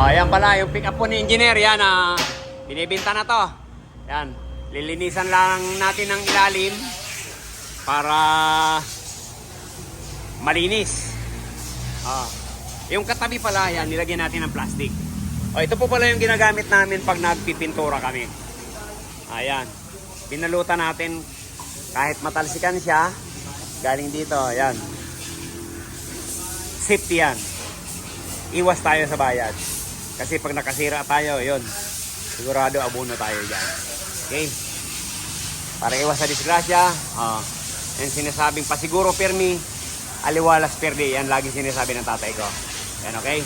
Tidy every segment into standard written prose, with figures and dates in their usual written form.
Yan pala, yung pick up po ni engineer, yan, binibinta na to. Yan, lilinisan lang natin ng ilalim para malinis. Yung katabi pala, yan, nilagyan natin ng plastic. Ito po pala yung ginagamit namin pag nagpipintura kami. Ayan, pinalutan natin kahit matalsikan siya, galing dito, ayan. Safety yan. Iwas tayo sa bayad. Kasi pag nakasira tayo, yun, sigurado abono tayo dyan. Okay? Para iwas sa disgrasya, yung sinasabing pasiguro permi, aliwalas perdi. Yan lagi sinasabi ng tatay ko. Yan, okay?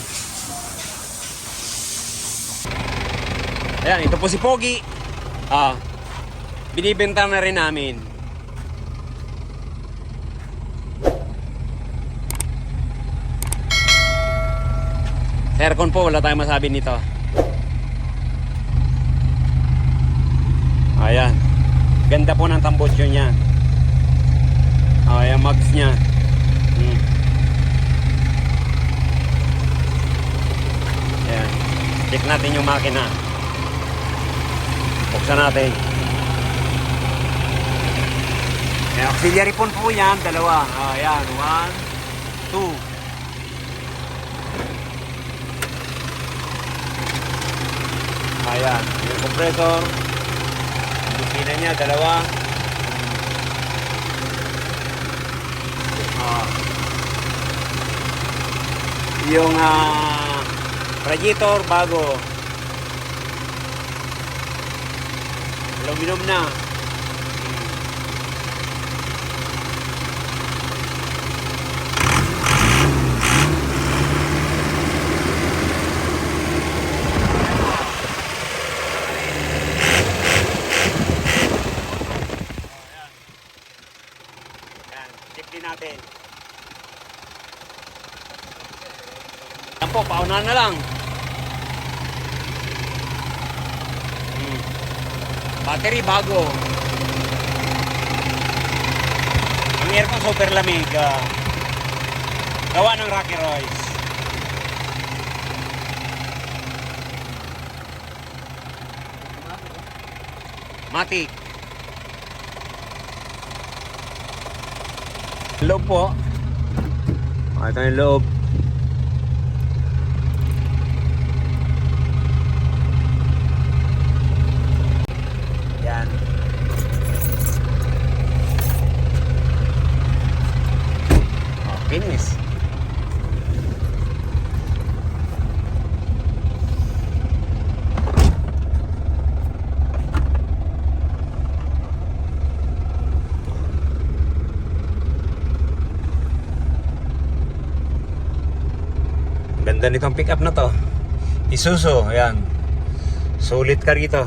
Ayan, ito po si Pogi. Binibenta na rin namin. Aircon po, wala tayong masabi nito. Ayan. Ganda po ng tambutso niya. Ayan, mugs niya. Ayan. Check natin yung makina. Buksan natin. Ayan, auxiliary phone po yan, dalawa. Ayan, 1, 2. Ayan, yung compressor. Yung bukina niya, dalawa. Yung radiator, bago. Aluminum na. Natin. Yan po, paunahan na lang. Battery bago. Ang aircon super lamig. Gawa ng Rocky Royce. Matic. Loob po. Ito yung loob. Yan. Finish. Ganda nitong pick up na to. Isuzu, ayan. Sulit ka rito.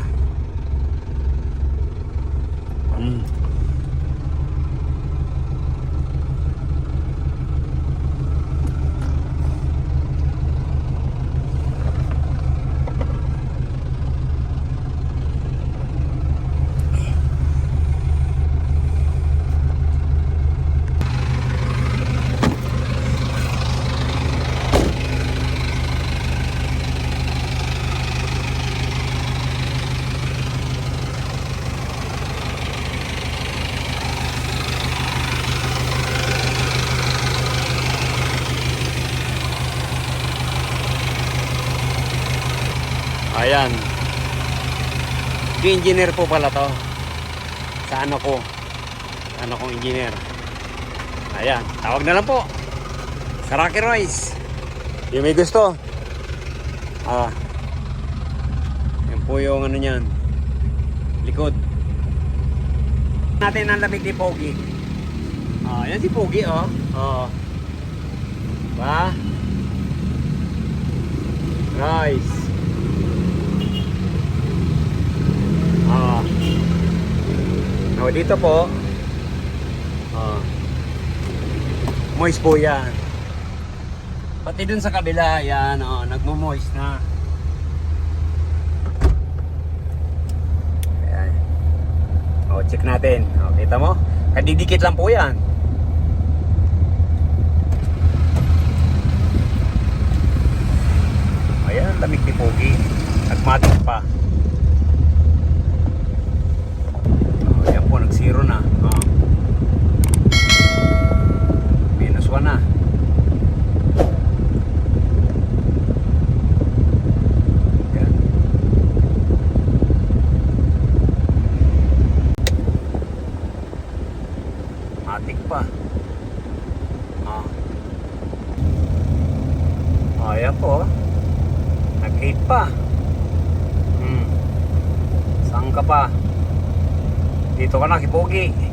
Ayan. Engineer po pala to. Sa ano ko. Ano kong engineer. Ayan. Tawag na lang po. Sa Rocky Royce. Yung may gusto. Yan po yung ano nyan. Likod. Natin ang lamig ni Pogi. Yan si Pogi, Ba? Royce. Dito po moist po yan. Pati dun sa kabila yan, nagmo-moist na. Ayan. Check natin. Kita mo? Kadidikit lang po yan. Ayan, lamig ni Pogi. Nagmatik pa. Ayan po, nag-zero na. -1 na. Ayan. Matik pa. Ayan po. Nag-8 pa. Saan ka pa? Dito ka na, Kipogi.